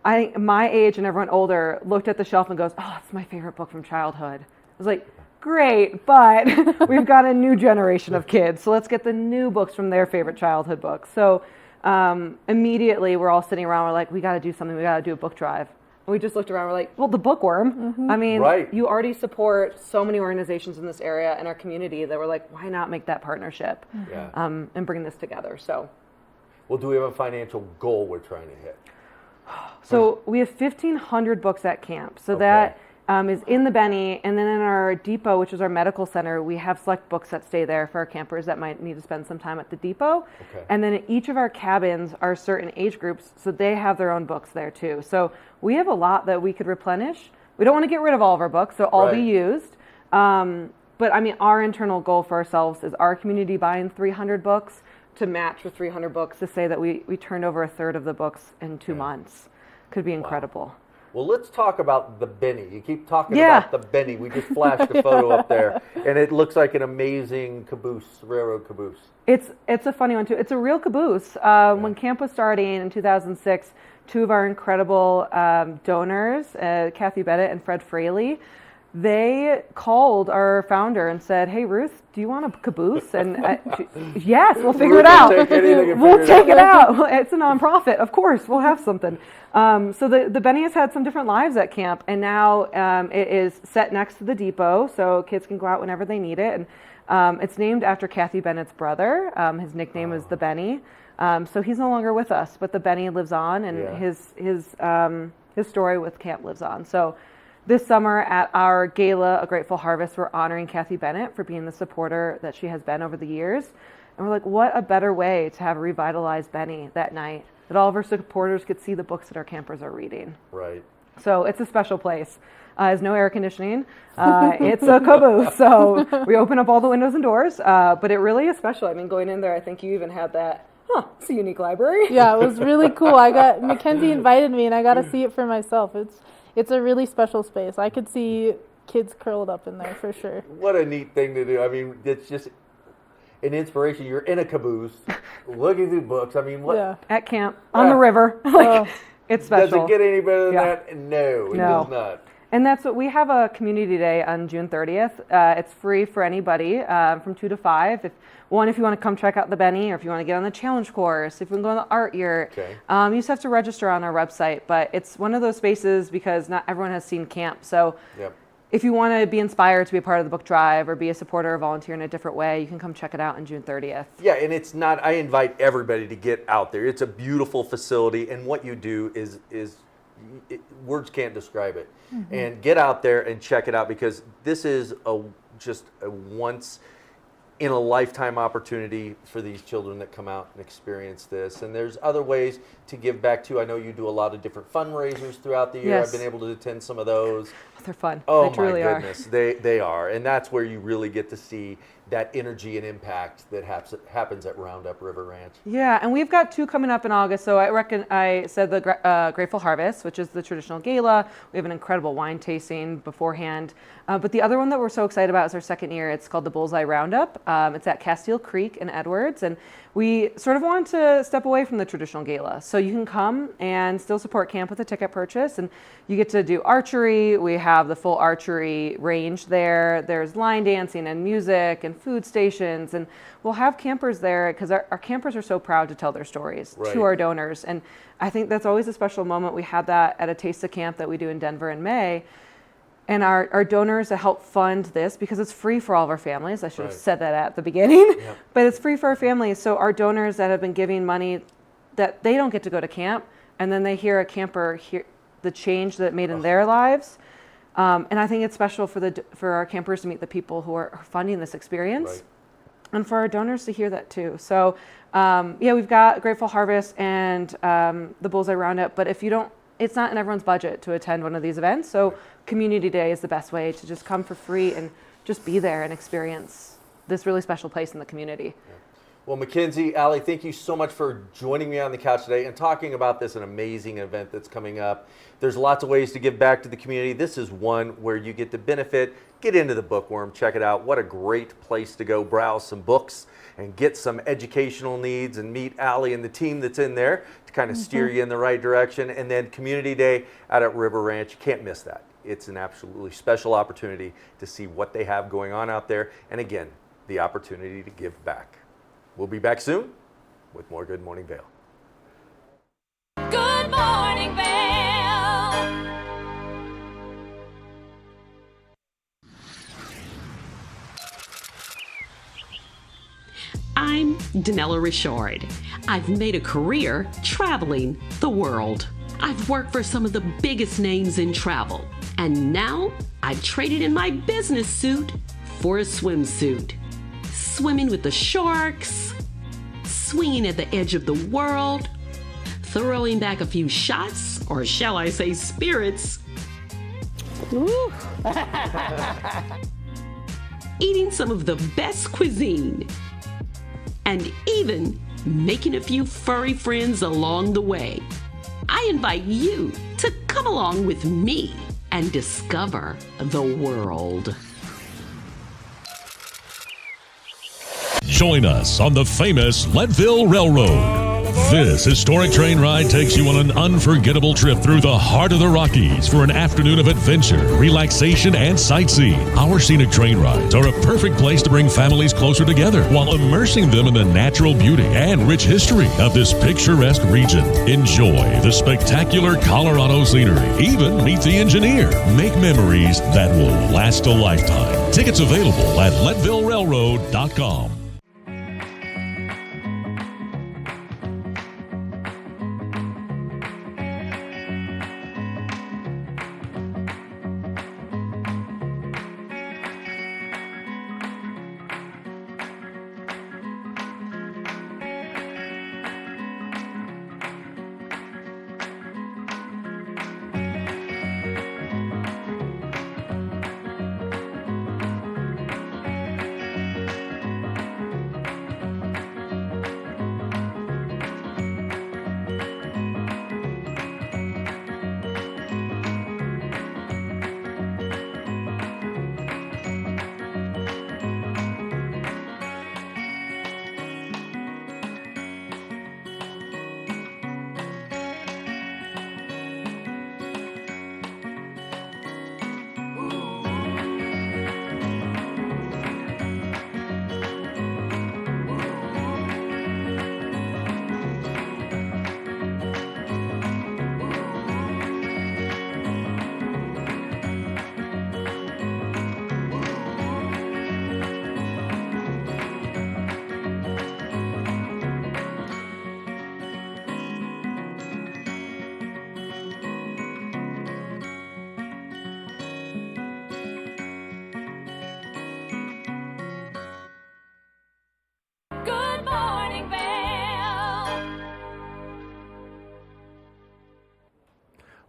my age and everyone older looked at the shelf and goes, "Oh, it's my favorite book from childhood." I was like, great, but we've got a new generation of kids, so let's get the new books from their favorite childhood books. So immediately we're all sitting around, we're like, we got to do something, we got to do a book drive. And we just looked around, we're like, well, the Bookworm. I mean, you already support so many organizations in this area and our community that we're like, why not make that partnership and bring this together? So, well, do we have a financial goal we're trying to hit? So we have 1,500 books at camp. So that is in the Benny, and then in our depot, which is our medical center, we have select books that stay there for our campers that might need to spend some time at the depot. And then at each of our cabins are certain age groups, so they have their own books there too. So we have a lot that we could replenish. We don't want to get rid of all of our books, so all be used. But I mean, our internal goal for ourselves is our community buying 300 books to match with 300 books, to say that we turned over a third of the books in 2 months. Could be incredible. Well, let's talk about the Benny. You keep talking about the Benny. We just flashed a photo up there, and it looks like an amazing caboose, railroad caboose. It's a funny one too. It's a real caboose. When camp was starting in 2006, two of our incredible donors, Kathy Bennett and Fred Fraley, they called our founder and said, "Hey, Ruth, do you want a caboose?" And yes, we'll figure it out. We'll take it out. It's a nonprofit, of course. We'll have something. So the Benny has had some different lives at camp, and now it is set next to the depot, so kids can go out whenever they need it. And it's named after Kathy Bennett's brother. His nickname is the Benny. So he's no longer with us, but the Benny lives on, and his story with camp lives on. So this summer at our gala, A Grateful Harvest, we're honoring Kathy Bennett for being the supporter that she has been over the years. And we're like, what a better way to have a revitalized Benny that night, that all of our supporters could see the books that our campers are reading. Right. So it's a special place. There's no air conditioning. It's a caboose. So we open up all the windows and doors, but it really is special. I mean, going in there, I think you even had that, it's a unique library. Yeah, it was really cool. Mackenzie invited me, and I got to see it for myself. It's a really special space. I could see kids curled up in there for sure. What a neat thing to do. I mean, it's just an inspiration. You're in a caboose, looking through books. I mean, what? Yeah. At camp, on the river. It's special. Does it get any better than that? No, it does not. And that's what we have a community day on June 30th. It's free for anybody from 2 to 5. If you want to come check out the Benny, or if you want to get on the challenge course, if you want to go on the art yurt, you just have to register on our website. But it's one of those spaces because not everyone has seen camp. So if you want to be inspired to be a part of the book drive or be a supporter or volunteer in a different way, you can come check it out on June 30th. Yeah, and it's not, I invite everybody to get out there. It's a beautiful facility, and what you do is words can't describe it. Mhm. And get out there and check it out, because this is just a once in a lifetime opportunity for these children that come out and experience this. And there's other ways to give back too. I know you do a lot of different fundraisers throughout the year. Yes. I've been able to attend some of those. They're fun. Oh They my truly goodness, they are, and that's where you really get to see that energy and impact that happens at Roundup River Ranch. Yeah, and we've got 2 coming up in August. So I said the Grateful Harvest, which is the traditional gala. We have an incredible wine tasting beforehand. But the other one that we're so excited about is our second year. It's called the Bullseye Roundup. It's at Castile Creek in Edwards, and we sort of want to step away from the traditional gala. So you can come and still support camp with a ticket purchase, and you get to do archery. We have the full archery range there. There's line dancing and music and food stations, and we'll have campers there because our campers are so proud to tell their stories to our donors. And I think that's always a special moment. We had that at a Taste of Camp that we do in Denver in May. And our donors that help fund this, because it's free for all of our families. I should have said that at the beginning, but it's free for our families. So our donors that have been giving money that they don't get to go to camp, and then they hear a camper hear the change that it made in their lives. And I think it's special for our campers to meet the people who are funding this experience, and for our donors to hear that too. So we've got Grateful Harvest and the Bullseye Roundup, but if you don't, it's not in everyone's budget to attend one of these events. So Community Day is the best way to just come for free and just be there and experience this really special place in the community. Well, Mackenzie, Allie, thank you so much for joining me on the couch today and talking about this an amazing event that's coming up. There's lots of ways to give back to the community. This is one where you get to benefit. Get into the Bookworm, check it out. What a great place to go browse some books and get some educational needs and meet Allie and the team that's in there to kind of steer you in the right direction. And then Community Day out at River Ranch, you can't miss that. It's an absolutely special opportunity to see what they have going on out there. And again, the opportunity to give back. We'll be back soon with more Good Morning Vail. Good morning, Vail. I'm Danella Richard. I've made a career traveling the world. I've worked for some of the biggest names in travel, and now I've traded in my business suit for a swimsuit. Swimming with the sharks, swinging at the edge of the world, throwing back a few shots, or shall I say spirits. Eating some of the best cuisine, and even making a few furry friends along the way. I invite you to come along with me and discover the world. Join us on the famous Leadville Railroad. This historic train ride takes you on an unforgettable trip through the heart of the Rockies for an afternoon of adventure, relaxation, and sightseeing. Our scenic train rides are a perfect place to bring families closer together while immersing them in the natural beauty and rich history of this picturesque region. Enjoy the spectacular Colorado scenery. Even meet the engineer. Make memories that will last a lifetime. Tickets available at LeadvilleRailroad.com.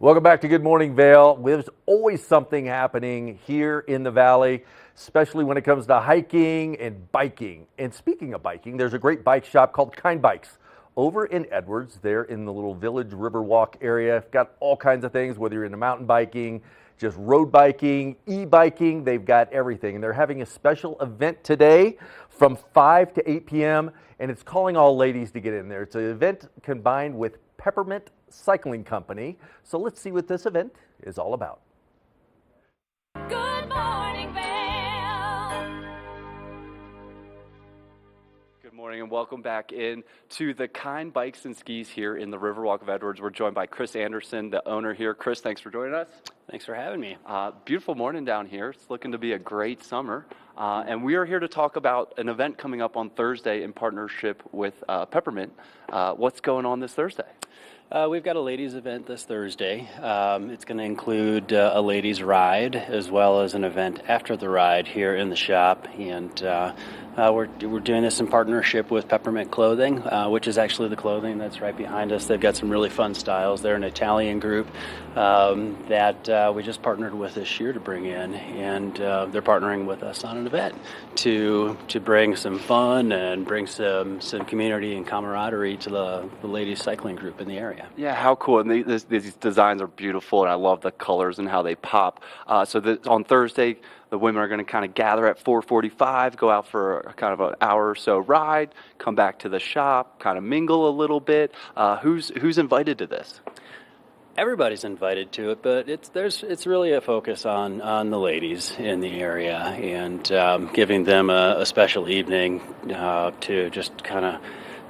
Welcome back to Good Morning Vail. There's always something happening here in the Valley, especially when it comes to hiking and biking. And speaking of biking, there's a great bike shop called Kind Bikes over in Edwards. They're in the little Village Riverwalk area. Got all kinds of things, whether you're into mountain biking, just road biking, e-biking, they've got everything. And they're having a special event today from 5 to 8 p.m. and it's calling all ladies to get in there. It's an event combined with Peppermint Cycling Company. So let's see what this event is all about. Good morning, Vail. Good morning and welcome back in to the Kind Bikes and Skis here in the Riverwalk of Edwards. We're joined by Chris Anderson, the owner here. Chris, thanks for joining us. Thanks for having me. Beautiful morning down here. It's looking to be a great summer. And we are here to talk about an event coming up on Thursday in partnership with Peppermint. What's going on this Thursday? We've got a ladies event this Thursday. It's going to include a ladies ride as well as an event after the ride here in the shop. And we're doing this in partnership with Peppermint Clothing, which is actually the clothing that's right behind us. They've got some really fun styles. They're an Italian group that we just partnered with this year to bring in, and they're partnering with us on an event to bring some fun and bring some community and camaraderie to the ladies cycling group in the area. Yeah, how cool. And these designs are beautiful, and I love the colors and how they pop. On Thursday, the women are going to kind of gather at 4:45, go out for a kind of an hour or so ride, come back to the shop, kind of mingle a little bit. Who's invited to this? Everybody's invited to it, but it's really a focus on the ladies in the area and giving them a special evening to just kind of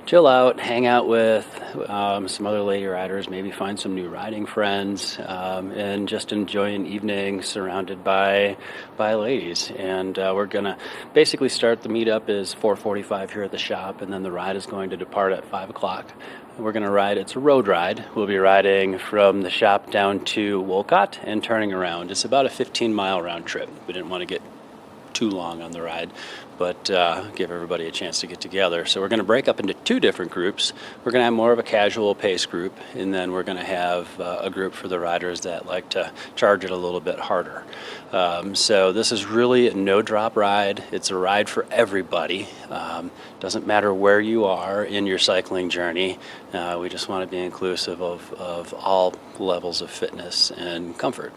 chill out, hang out with some other lady riders, maybe find some new riding friends, and just enjoy an evening surrounded by ladies. And we're going to basically start the meetup is 4:45 here at the shop, and then the ride is going to depart at 5 o'clock. We're going to ride, it's a road ride. We'll be riding from the shop down to Wolcott and turning around. It's about a 15-mile round trip. We didn't want to get too long on the ride, but give everybody a chance to get together. So we're going to break up into two different groups. We're going to have more of a casual pace group, and then we're going to have a group for the riders that like to charge it a little bit harder. So this is really a no-drop ride. It's a ride for everybody. Doesn't matter where you are in your cycling journey. We just want to be inclusive of all levels of fitness and comfort.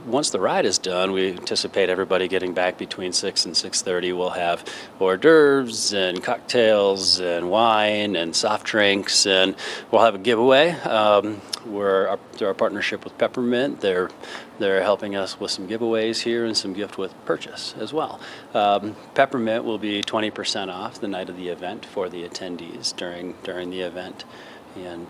Once the ride is done, we anticipate everybody getting back between 6 and 6:30. We'll have hors d'oeuvres and cocktails and wine and soft drinks, and we'll have a giveaway. Through our partnership with Peppermint, they're helping us with some giveaways here and some gift with purchase as well. Peppermint will be 20% off the night of the event for the attendees during the event, and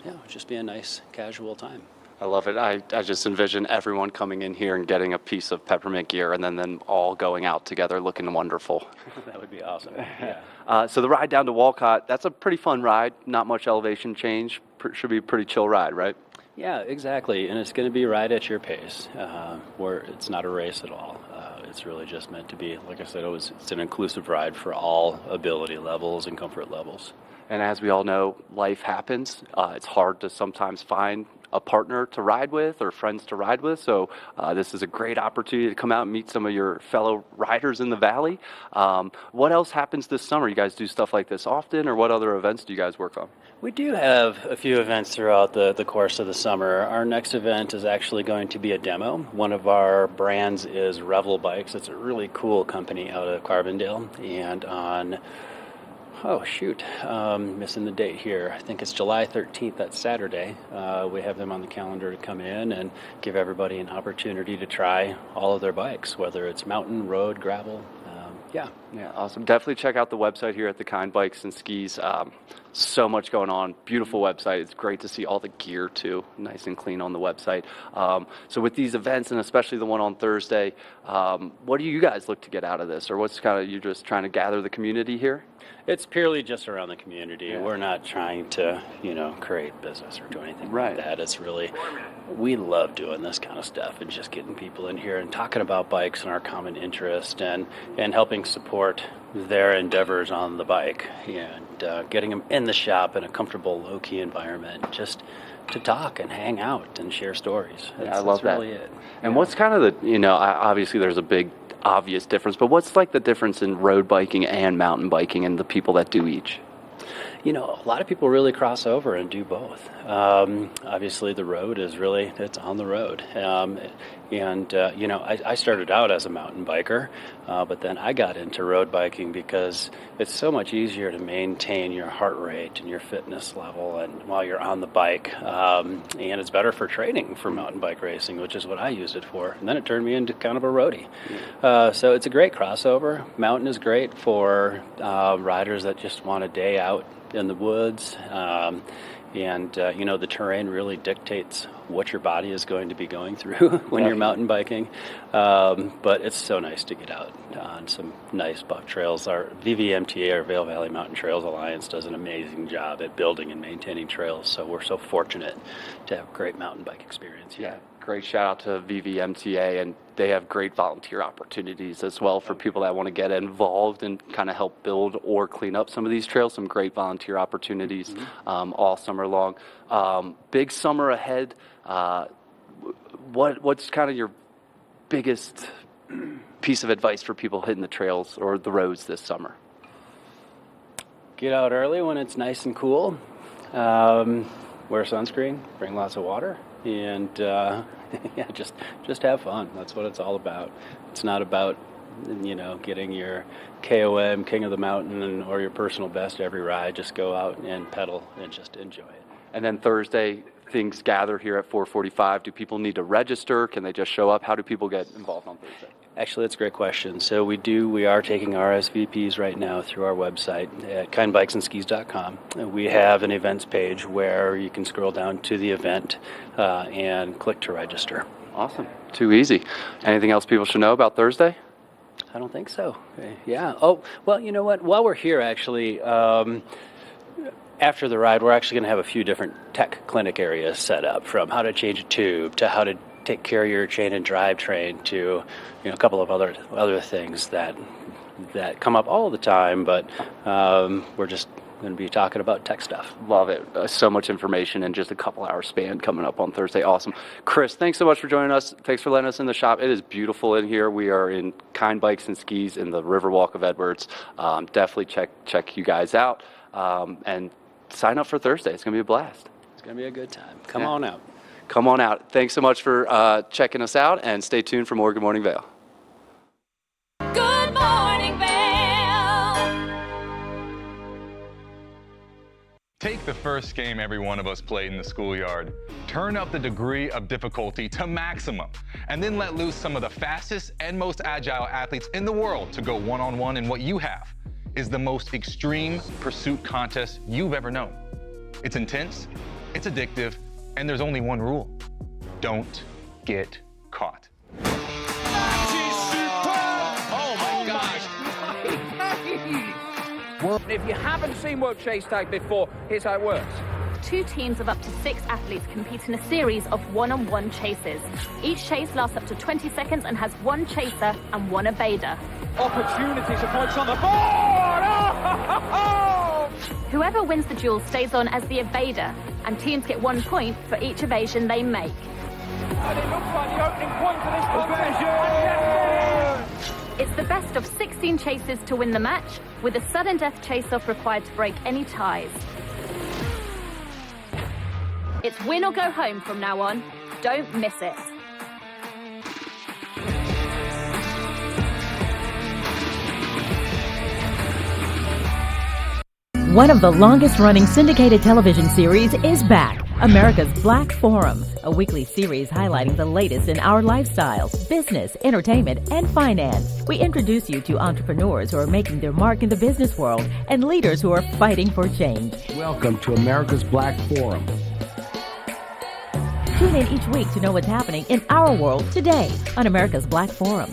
it'll just be a nice casual time. I love it. I just envision everyone coming in here and getting a piece of Peppermint gear and then them all going out together looking wonderful. That would be awesome. Yeah. So the ride down to Wolcott, that's a pretty fun ride. Not much elevation change. Should be a pretty chill ride, right? Yeah, exactly. And it's going to be right at your pace, where it's not a race at all. It's really just meant to be, like I said, it's an inclusive ride for all ability levels and comfort levels. And as we all know, life happens. It's hard to sometimes find a partner to ride with or friends to ride with. So this is a great opportunity to come out and meet some of your fellow riders in the Valley. What else happens this summer? You guys do stuff like this often, or what other events do you guys work on? We do have a few events throughout the course of the summer. Our next event is actually going to be a demo. One of our brands is Revel Bikes. It's a really cool company out of Carbondale. And on missing the date here. I think it's July 13th, that's Saturday. We have them on the calendar to come in and give everybody an opportunity to try all of their bikes, whether it's mountain, road, gravel. Yeah, awesome. Definitely check out the website here at the Kind Bikes and Skis. So much going on. Beautiful website. It's great to see all the gear too, nice and clean on the website. So with these events, and especially the one on Thursday, what do you guys look to get out of this, or what's kind of you just trying to gather the community here? It's purely just around the community. Yeah. We're not trying to, create business or do anything like that. It's really, we love doing this kind of stuff and just getting people in here and talking about bikes and our common interest and helping support their endeavors on the bike. And getting them in the shop in a comfortable, low-key environment, just to talk and hang out and share stories. Yeah, I love that. Really it. And what's kind of the, obviously there's a big obvious difference, but what's like the difference in road biking and mountain biking and the people that do each? A lot of people really cross over and do both. Obviously, the road is it's on the road. I started out as a mountain biker, but then I got into road biking because it's so much easier to maintain your heart rate and your fitness level and while you're on the bike. And it's better for training for mountain bike racing, which is what I used it for. And then it turned me into kind of a roadie. So it's a great crossover. Mountain is great for riders that just want a day out in the woods, the terrain really dictates what your body is going to be going through when you're mountain biking. But it's so nice to get out on some nice buck trails. Our VVMTA, our Vail Valley Mountain Trails Alliance, does an amazing job at building and maintaining trails. So we're so fortunate to have a great mountain bike experience here. Yeah, great shout out to VVMTA, and they have great volunteer opportunities as well for people that want to get involved and kind of help build or clean up some of these trails. Some great volunteer opportunities all summer long. Big summer ahead. What's kind of your biggest piece of advice for people hitting the trails or the roads this summer? Get out early when it's nice and cool. Wear sunscreen. Bring lots of water. And just have fun. That's what it's all about. It's not about getting your KOM, King of the Mountain, or your personal best every ride. Just go out and pedal and just enjoy it. And then Thursday, things gather here at 4:45. Do people need to register? Can they just show up? How do people get involved on Thursday? Actually, that's a great question. So we are taking RSVPs right now through our website at kindbikesandskis.com. We have an events page where you can scroll down to the event and click to register. Awesome. Too easy. Anything else people should know about Thursday? I don't think so. Yeah. Oh, well, you know what? While we're here, actually, after the ride, we're actually going to have a few different tech clinic areas set up, from how to change a tube to how to take care of your chain and drivetrain to a couple of other things that come up all the time, but we're just going to be talking about tech stuff. Love it. So much information in just a couple hour span coming up on Thursday. Awesome. Chris, thanks so much for joining us. Thanks for letting us in the shop. It is beautiful in here. We are in Kind Bikes and Skis in the Riverwalk of Edwards. Definitely check you guys out and sign up for Thursday. It's going to be a blast. It's going to be a good time. Come on out. Come on out. Thanks so much for checking us out, and stay tuned for more Good Morning Vail. Good morning, Vail. Take the first game every one of us played in the schoolyard. Turn up the degree of difficulty to maximum, and then let loose some of the fastest and most agile athletes in the world to go one-on-one in what you have is the most extreme pursuit contest you've ever known. It's intense, it's addictive, and there's only one rule. Don't get caught. Oh my gosh. If you haven't seen World Chase Tag before, here's how it works. 2 teams of up to 6 athletes compete in a series of one-on-one chases. Each chase lasts up to 20 seconds and has 1 chaser and 1 evader. Opportunities for points on the board! Oh! Whoever wins the duel stays on as the evader, and teams get 1 point for each evasion they make. And it looks like the opening point for this contest. It's the best of 16 chases to win the match, with a sudden death chase-off required to break any ties. It's win or go home from now on. Don't miss it. One of the longest-running syndicated television series is back. America's Black Forum, a weekly series highlighting the latest in our lifestyles, business, entertainment, and finance. We introduce you to entrepreneurs who are making their mark in the business world and leaders who are fighting for change. Welcome to America's Black Forum. Tune in each week to know what's happening in our world today on America's Black Forum.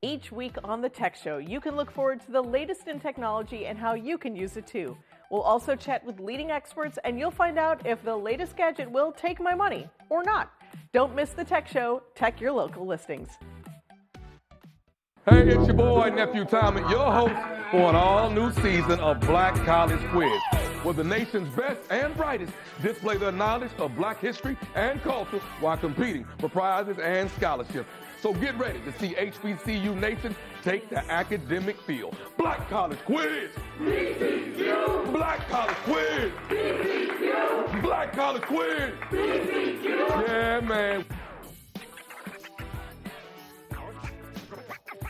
Each week on The Tech Show, you can look forward to the latest in technology and how you can use it too. We'll also chat with leading experts, and you'll find out if the latest gadget will take my money or not. Don't miss The Tech Show. Tech your local listings. Hey, it's your boy, Nephew Tommy, your host for an all-new season of Black College Quiz, where the nation's best and brightest display their knowledge of Black history and culture while competing for prizes and scholarships. So get ready to see HBCU Nation take the academic field. Black College Quiz! BCQ! Black College Quiz! BCQ! Black College Quiz! BCQ! Yeah, man.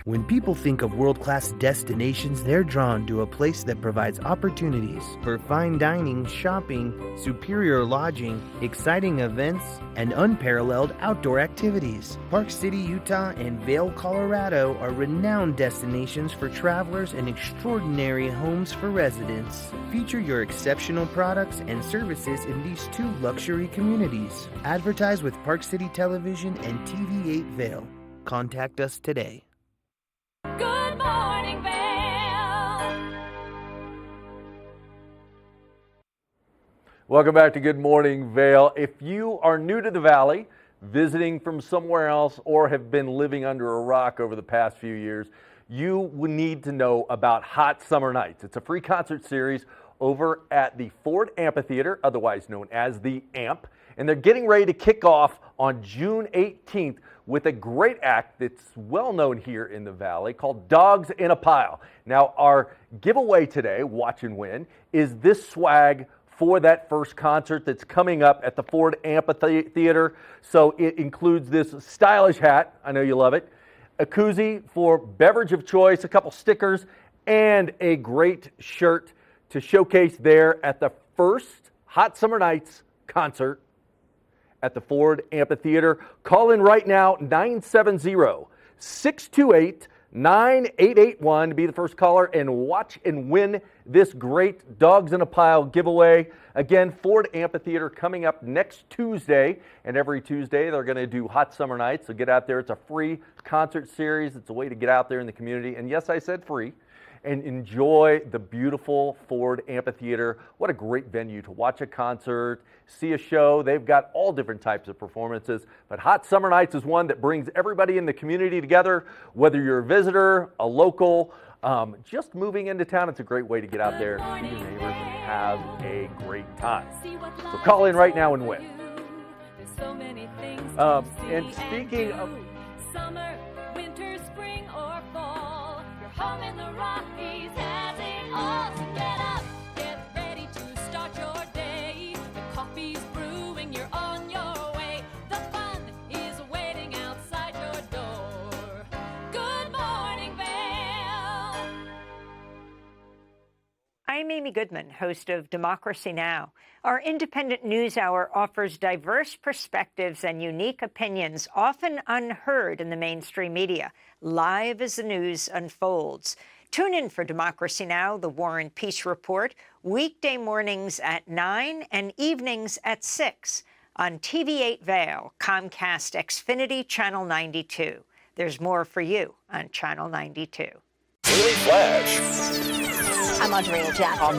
When people think of world-class destinations, they're drawn to a place that provides opportunities for fine dining, shopping, superior lodging, exciting events, and unparalleled outdoor activities. Park City, Utah, and Vail, Colorado are renowned destinations for travelers and extraordinary homes for residents. Feature your exceptional products and services in these two luxury communities. Advertise with Park City Television and TV8 Vail. Contact us today. Good morning, Vail. Welcome back to Good Morning Vail. If you are new to the Valley, visiting from somewhere else, or have been living under a rock over the past few years, you will need to know about Hot Summer Nights. It's a free concert series over at the Ford Amphitheater, otherwise known as the AMP, and they're getting ready to kick off on June 18th with a great act that's well known here in the Valley called Dogs in a Pile. Now, our giveaway today, Watch and Win, is this swag for that first concert that's coming up at the Ford Amphitheater. So it includes this stylish hat, I know you love it, a koozie for beverage of choice, a couple stickers, and a great shirt to showcase there at the first Hot Summer Nights concert at the Ford Amphitheater. Call in right now, 970-628-9881 to be the first caller and watch and win this great Dogs in a Pile giveaway. Again, Ford Amphitheater coming up next Tuesday, and every Tuesday they're going to do Hot Summer Nights, so get out there. It's a free concert series. It's a way to get out there in the community, and yes, I said free, and enjoy the beautiful Ford Amphitheater. What a great venue to watch a concert, see a show. They've got all different types of performances, but Hot Summer Nights is one that brings everybody in the community together, whether you're a visitor, a local, just moving into town. It's a great way to get out there, see your neighbors, and have a great time. So call in right now and win. And speaking of summer, winter, spring, or fall, your home in the Rockies has it all. So get up, get ready to start your day. The coffee's brewing, you're on your way. The fun is waiting outside your door. Good morning, Vail. I'm Amy Goodman, host of Democracy Now! Our independent news hour offers diverse perspectives and unique opinions, often unheard in the mainstream media, live as the news unfolds. Tune in for Democracy Now!, the War and Peace Report, weekday mornings at 9 and evenings at 6 on TV8 Vail, Comcast Xfinity Channel 92. There's more for you on Channel 92. Daily Flash. I'm Andrea Jackson.